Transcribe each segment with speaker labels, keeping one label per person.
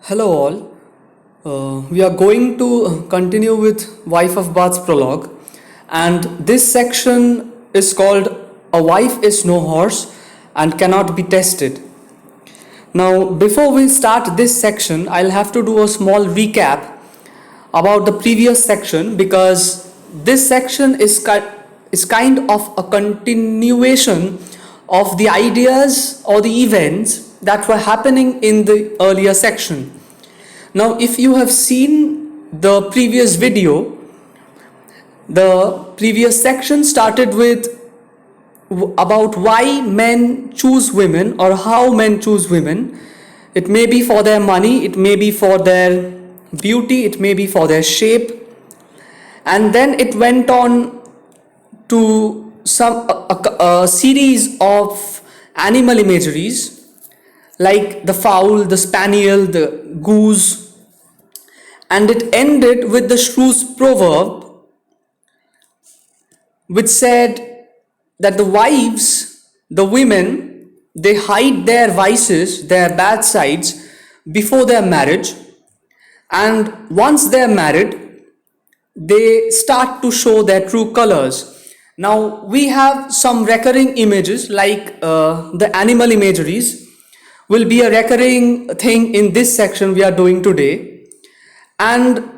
Speaker 1: Hello all. We are going to continue with Wife of Bath's prologue, and this section is called A Wife is No Horse and Cannot Be Tested. Now, before we start this section, I'll have to do a small recap about the previous section because this section is kind of a continuation of the ideas or the events that were happening in the earlier section. Now, if you have seen the previous video, the previous section started with about why men choose women or how men choose women. It may be for their money, it may be for their beauty, it may be for their shape. And then it went on to a series of animal imageries like the fowl, the spaniel, the goose, and it ended with the shrew's proverb, which said that the wives, the women, they hide their vices, their bad sides before their marriage, and once they're married, they start to show their true colors. Now, we have some recurring images like the animal imageries will be a recurring thing in this section we are doing today. And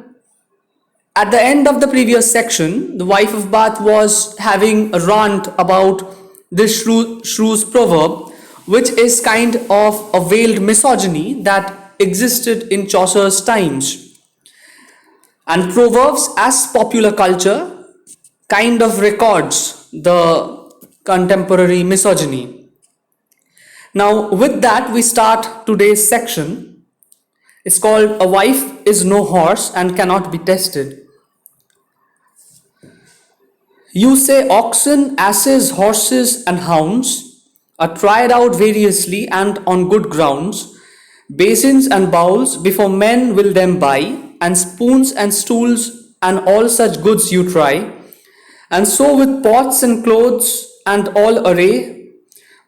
Speaker 1: at the end of the previous section, the wife of Bath was having a rant about this shrew's proverb, which is kind of a veiled misogyny that existed in Chaucer's times. And proverbs as popular culture kind of records the contemporary misogyny. Now, with that, we start today's section. It's called A Wife is No Horse and Cannot Be Tested. You say oxen, asses, horses, and hounds are tried out variously and on good grounds. Basins and bowls before men will them buy, and spoons and stools and all such goods you try. And so with pots and clothes and all array.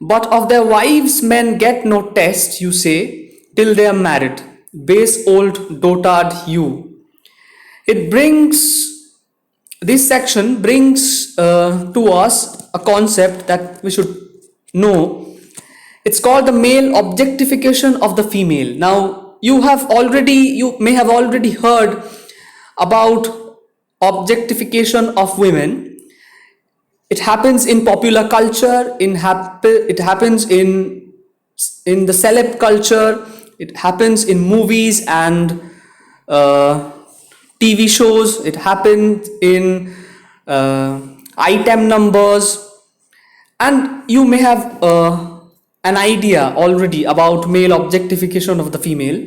Speaker 1: But of their wives men get no test, you say, till they are married. Base old dotard you. This section brings to us a concept that we should know. It's called the male objectification of the female. Now, you may have already heard about objectification of women. It happens in popular culture, it happens in the celeb culture, it happens in movies and TV shows, it happens in item numbers, and you may have an idea already about male objectification of the female.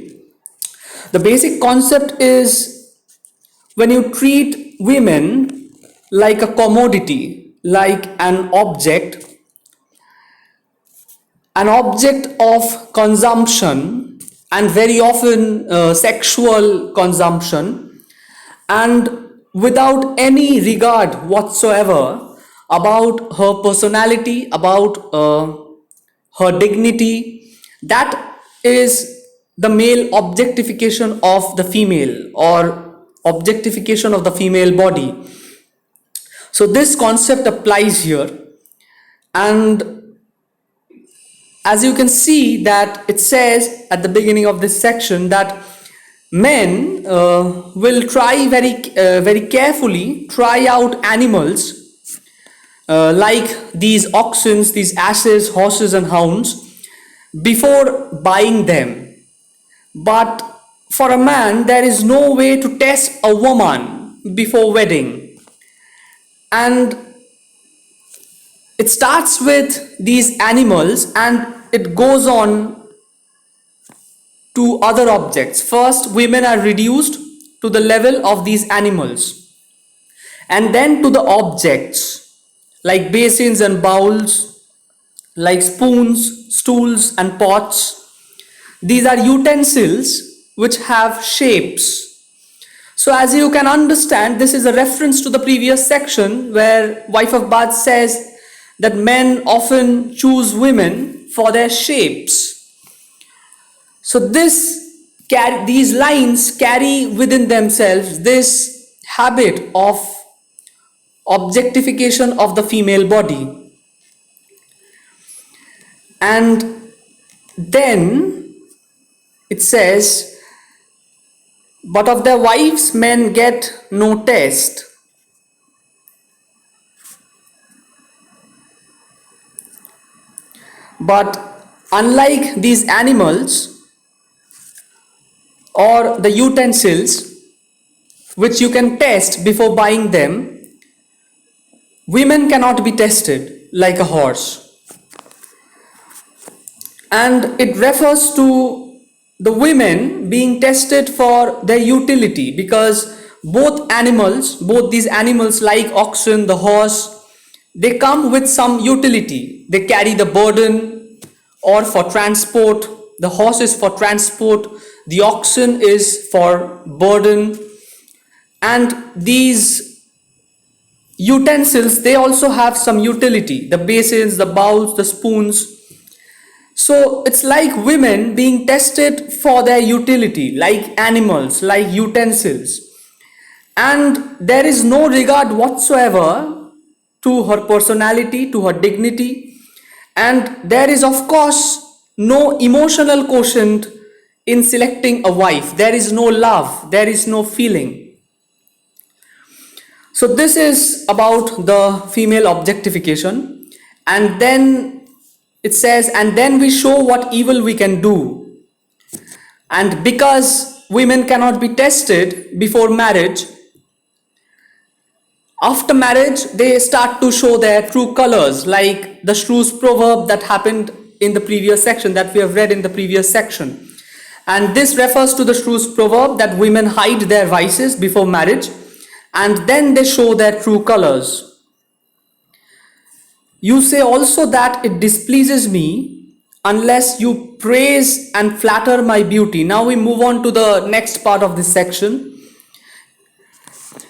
Speaker 1: The basic concept is when you treat women like a commodity, like an object of consumption, and very often sexual consumption, and without any regard whatsoever about her personality, about her dignity. That is the male objectification of the female or objectification of the female body. So this concept applies here, and as you can see that it says at the beginning of this section that men will try very carefully try out animals like these oxen, these asses, horses and hounds before buying them. But for a man, there is no way to test a woman before wedding. And it starts with these animals and it goes on to other objects. First, women are reduced to the level of these animals, and then to the objects like basins and bowls, like spoons, stools and pots. These are utensils which have shapes. So as you can understand, this is a reference to the previous section where wife of Bath says that men often choose women for their shapes. So this these lines carry within themselves this habit of objectification of the female body. And then it says, but of their wives men get no taste. But unlike these animals or the utensils which you can test before buying them, women cannot be tested like a horse. And it refers to the women being tested for their utility, because both these animals like oxen, the horse, they come with some utility. They carry the burden or for transport. The horse is for transport, the oxen is for burden. And these utensils, they also have some utility, the basins, the bowls, the spoons. So it's like women being tested for their utility, like animals, like utensils. And there is no regard whatsoever to her personality, to her dignity. And there is, of course, no emotional quotient in selecting a wife. There is no love, there is no feeling. So this is about the female objectification. And then it says, and then we show what evil we can do. And because women cannot be tested before marriage, after marriage they start to show their true colors, like the Shrews proverb that happened in the previous section, that we have read in the previous section. And this refers to the Shrews proverb that women hide their vices before marriage and then they show their true colors. You say also that it displeases me unless you praise and flatter my beauty. Now we move on to the next part of this section.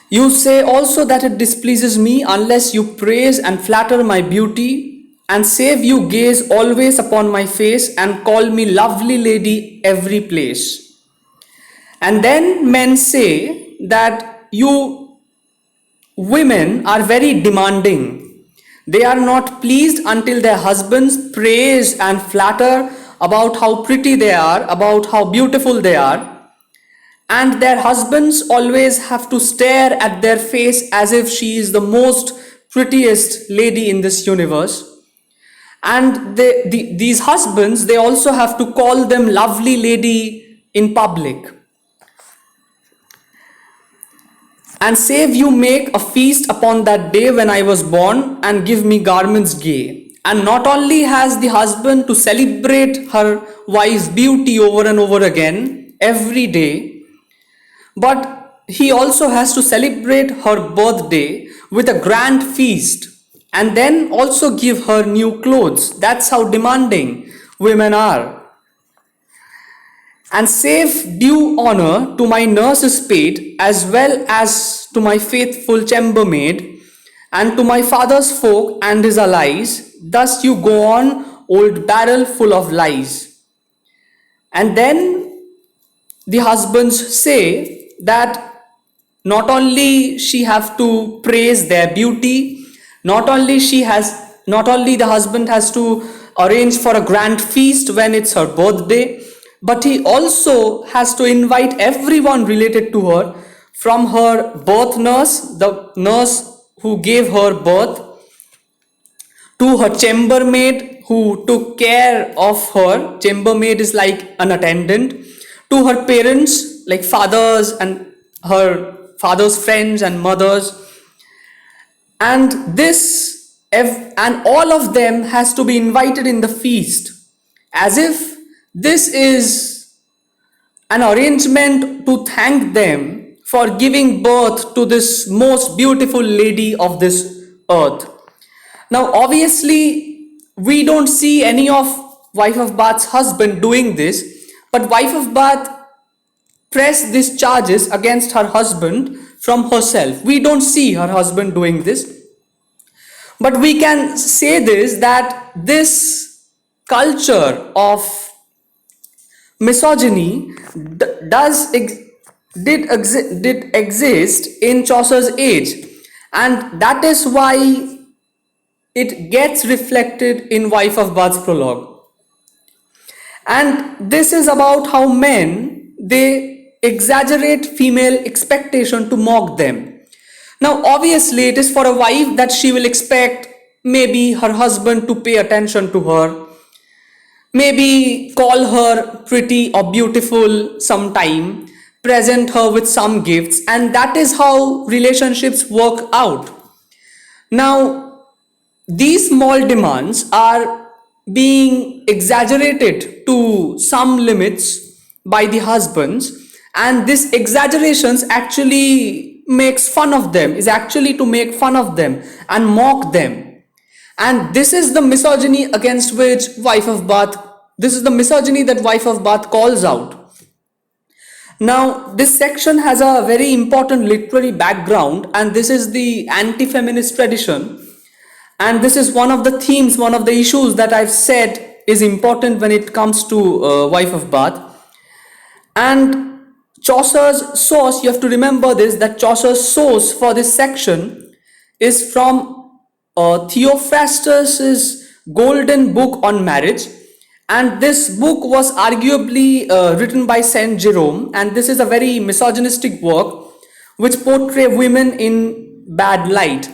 Speaker 1: You say also that it displeases me unless you praise and flatter my beauty, and save you gaze always upon my face and call me lovely lady every place. And then men say that you women are very demanding. They are not pleased until their husbands praise and flatter about how pretty they are, about how beautiful they are. And their husbands always have to stare at their face as if she is the most prettiest lady in this universe. And these husbands, they also have to call them lovely lady in public. And save you make a feast upon that day when I was born, and give me garments gay. And not only has the husband to celebrate her wife's beauty over and over again every day, but he also has to celebrate her birthday with a grand feast and then also give her new clothes. That's how demanding women are. And save due honor to my nurse's paid, as well as to my faithful chambermaid, and to my father's folk and his allies. Thus you go on, old barrel full of lies. And then the husbands say that not only she have to praise their beauty, not only the husband has to arrange for a grand feast when it's her birthday, but he also has to invite everyone related to her, from her birth nurse, the nurse who gave her birth, to her chambermaid who took care of her. Chambermaid is like an attendant. To her parents, like fathers and her father's friends and mothers. And all of them has to be invited in the feast, as if this is an arrangement to thank them for giving birth to this most beautiful lady of this earth. Now, obviously, we don't see any of wife of Bath's husband doing this, but wife of Bath pressed these charges against her husband from herself. We don't see her husband doing this, but we can say this, that this culture of misogyny did exist in Chaucer's age, and that is why it gets reflected in Wife of Bath's prologue. And this is about how men, they exaggerate female expectation to mock them. Now obviously it is for a wife that she will expect maybe her husband to pay attention to her, maybe call her pretty or beautiful sometime, present her with some gifts, and that is how relationships work out. Now these small demands are being exaggerated to some limits by the husbands, and this exaggerations actually makes fun of them, is actually to make fun of them and mock them. And this is the misogyny against which Wife of Bath, this is the misogyny that Wife of Bath calls out. Now this section has a very important literary background, and this is the anti-feminist tradition. And this is one of the themes, one of the issues that I've said is important when it comes to Wife of Bath. And Chaucer's source, you have to remember this, that Chaucer's source for this section is from Theophrastus's Golden Book on Marriage. And this book was arguably written by Saint Jerome, and this is a very misogynistic work which portrays women in bad light.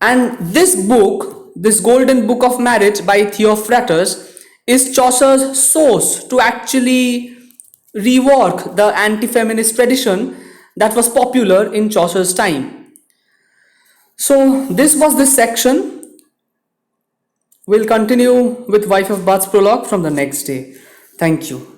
Speaker 1: And this book, this Golden Book of Marriage by Theophrastus, is Chaucer's source to actually rework the anti-feminist tradition that was popular in Chaucer's time. So this was this section. We'll continue with Wife of Bath's prologue from the next day. Thank you.